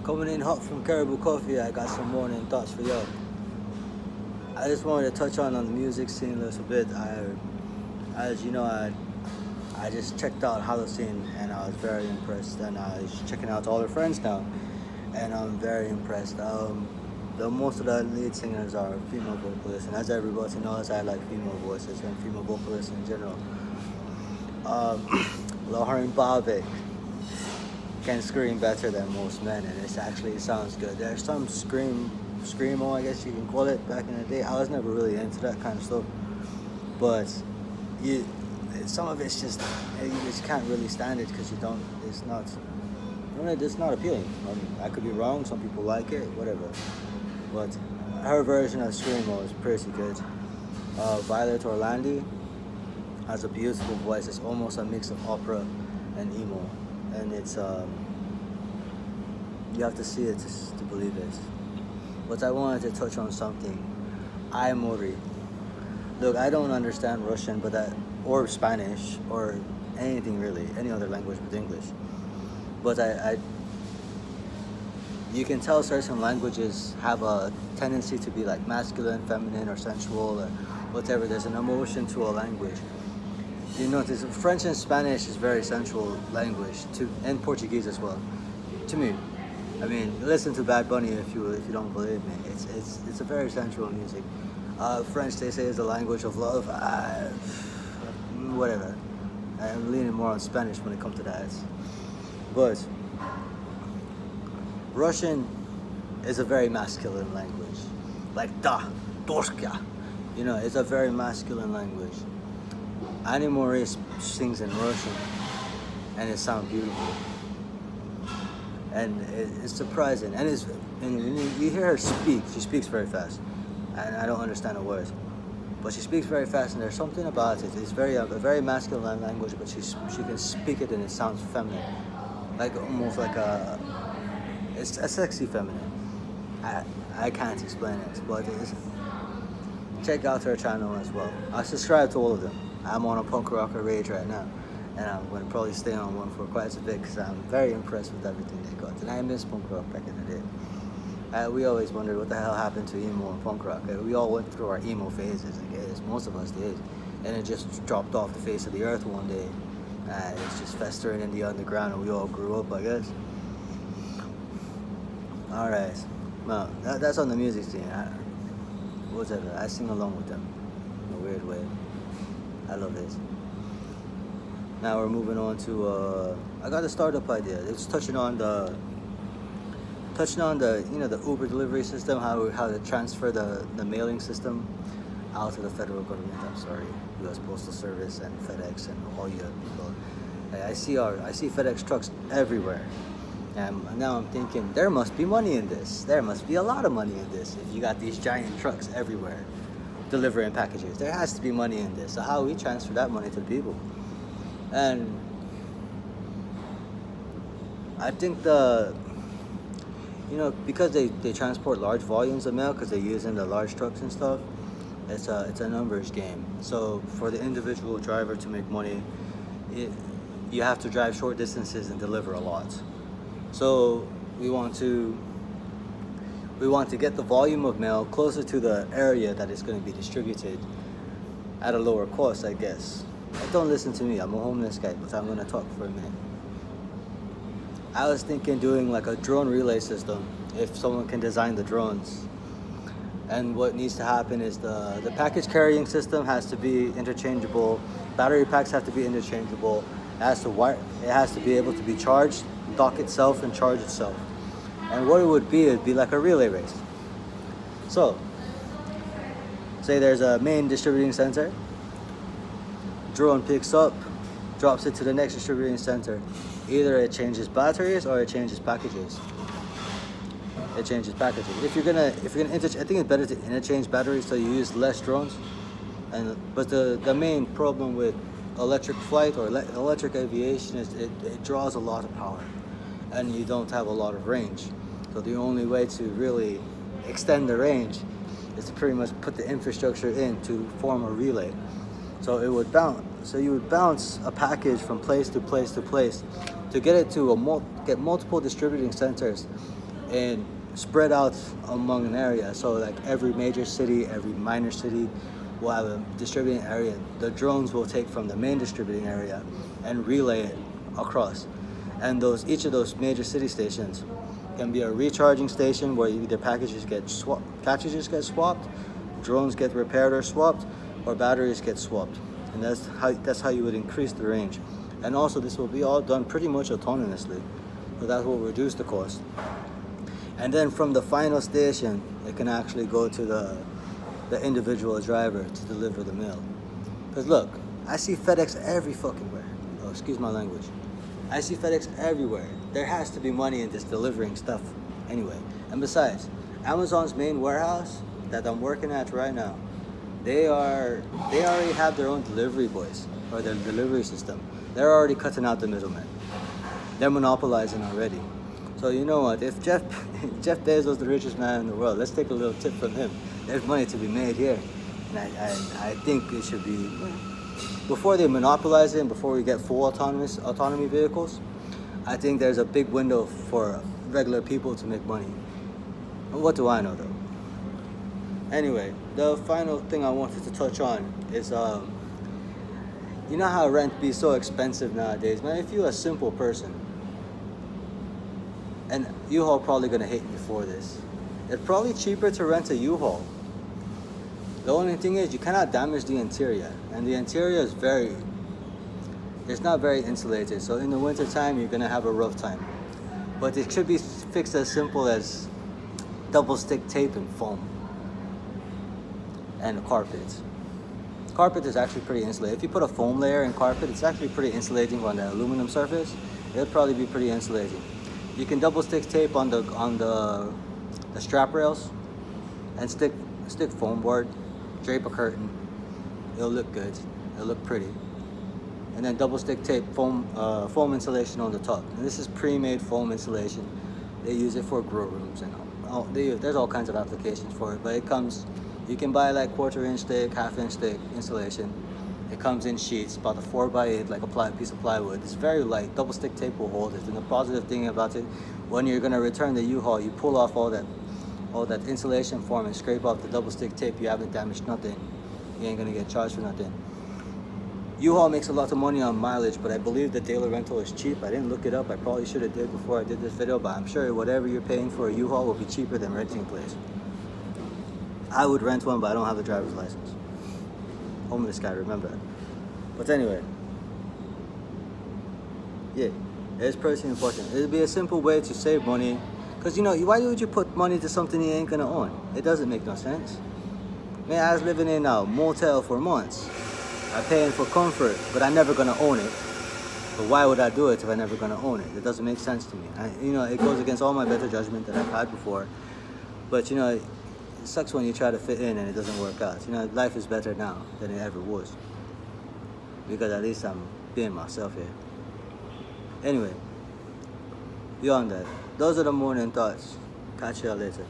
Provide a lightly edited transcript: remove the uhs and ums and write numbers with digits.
Coming in hot from Caribou Coffee, I got some morning thoughts for y'all. I just wanted to touch on the music scene a little bit. As you know, I just checked out Holocene and I was very impressed. And I was checking out all their friends now, and I'm very impressed. Most of the lead singers are female vocalists, and as everybody knows, I like female voices and female vocalists in general. Lauren Bobbitt can scream better than most men, and it sounds good. There's some screamo, I guess you can call it. Back in the day, I was never really into that kind of stuff, but some of it's just you just can't really stand it because you don't. It's not appealing. I could be wrong. Some people like it, whatever. But her version of screamo is pretty good. Violet Orlandi has a beautiful voice. It's almost a mix of opera and emo, and it's you have to see it to believe it. But I wanted to touch on something. Mori. Look, I don't understand Russian, or Spanish, or anything really, any other language but English. But you can tell certain languages have a tendency to be like masculine, feminine, or sensual, or whatever. There's an emotion to a language. You notice French and Spanish is very sensual language and Portuguese as well. To me, I mean, listen to Bad Bunny if you don't believe me. It's a very sensual music. French, they say, is the language of love. Whatever. I'm leaning more on Spanish when it comes to that. But Russian is a very masculine language, like da, dorska. It's a very masculine language. Annie Maurice sings in Russian, and it sounds beautiful. And it's surprising, and when you hear her speak, she speaks very fast, and I don't understand the words, but she speaks very fast, and there's something about it. It's a very masculine language, but she can speak it, and it sounds feminine, like almost like it's a sexy feminine. I can't explain it, but check out her channel as well. I subscribe to all of them. I'm on a punk rocker rage right now, and I'm going to probably stay on one for quite a bit because I'm very impressed with everything they got. And I miss punk rock back in the day. We always wondered what the hell happened to emo and punk rock. We all went through our emo phases, I guess. Most of us did. And it just dropped off the face of the earth one day. It's just festering in the underground, and we all grew up, I guess. Alright. Well, that's on the music scene. Whatever. I sing along with them in a weird way. I love it. Now we're moving on to I got a startup idea. It's touching on the the Uber delivery system, how to transfer the mailing system out to the federal government. I'm sorry, U.S. Postal Service and FedEx and all you people. I see FedEx trucks everywhere, and now I'm thinking there must be money in this. There must be a lot of money in this if you got these giant trucks everywhere delivering packages. There has to be money in this. So how we transfer that money to the people? And I think because they transport large volumes of mail because they're using the large trucks and stuff, it's a numbers game. So for the individual driver to make money, you have to drive short distances and deliver a lot. So we want to get the volume of mail closer to the area that it's going to be distributed at a lower cost, I guess. Don't listen to me, I'm a homeless guy, but I'm going to talk for a minute. I was thinking doing like a drone relay system, if someone can design the drones. And what needs to happen is the package carrying system has to be interchangeable, battery packs have to be interchangeable, it has to be able to be charged, dock itself, and charge itself. And what it'd be like a relay race. So, say there's a main distributing center, drone picks up, drops it to the next distributing center. Either it changes batteries or it changes packages. If you're gonna I think it's better to interchange batteries so you use less drones. But the main problem with electric flight or electric aviation is it draws a lot of power, and you don't have a lot of range. So the only way to really extend the range is to pretty much put the infrastructure in to form a relay. So you would bounce a package from place to place to place to get it to get multiple distributing centers and spread out among an area. So like every major city, every minor city will have a distributing area. The drones will take from the main distributing area and relay it across. And each of those major city stations can be a recharging station where either packages get swapped, drones get repaired or swapped, or batteries get swapped. And that's how you would increase the range. And also this will be all done pretty much autonomously, so that will reduce the cost. And then from the final station, it can actually go to the individual driver to deliver the mail. Because look, I see FedEx every fucking where. Oh, excuse my language. I see FedEx everywhere. There has to be money in this delivering stuff anyway. And besides, Amazon's main warehouse that I'm working at right now, they already have their own delivery boys, or their delivery system. They're already cutting out the middleman. They're monopolizing already. So you know what, if Jeff Bezos, the richest man in the world, let's take a little tip from him. There's money to be made here. And I think it should be, before they monopolize it and before we get full autonomy vehicles, I think there's a big window for regular people to make money. What do I know though? Anyway, the final thing I wanted to touch on is, you know how rent be so expensive nowadays, man. If you're a simple person, and U-Haul probably gonna hate me for this, it's probably cheaper to rent a U-Haul. The only thing is you cannot damage the interior, and the interior is it's not very insulated, so in the winter time you're gonna have a rough time. But it should be fixed as simple as double stick tape and foam and carpet. Carpet is actually pretty insulated. If you put a foam layer in carpet, it's actually pretty insulating on the aluminum surface. It'll probably be pretty insulating. You can double stick tape on the strap rails and stick foam board, drape a curtain. It'll look good. It'll look pretty. And then double stick tape foam insulation on the top. And this is pre-made foam insulation. They use it for grow rooms and there's all kinds of applications for it. But it comes, you can buy like 1/4 inch thick, 1/2 inch thick insulation. It comes in sheets, about a 4x8, like a piece of plywood. It's very light. Double stick tape will hold it. And the positive thing about it, when you're gonna return the U-Haul, you pull off all that insulation foam and scrape off the double stick tape. You haven't damaged nothing. You ain't gonna get charged for nothing. U-Haul makes a lot of money on mileage, but I believe that daily rental is cheap. I didn't look it up. I probably should have did before I did this video, but I'm sure whatever you're paying for a U-Haul will be cheaper than renting a place. I would rent one, but I don't have a driver's license. Homeless guy, remember that. But anyway, yeah, it's pretty important. It'd be a simple way to save money, because you know, why would you put money to something you ain't gonna own? It doesn't make no sense. Man, I was living in a motel for months. I'm paying for comfort, but I'm never gonna own it. But why would I do it if I'm never gonna own it? It doesn't make sense to me. You know, it goes against all my better judgment that I've had before. But you know, it sucks when you try to fit in and it doesn't work out. You know, life is better now than it ever was, because at least I'm being myself here. Anyway, beyond that, those are the morning thoughts. Catch y'all later.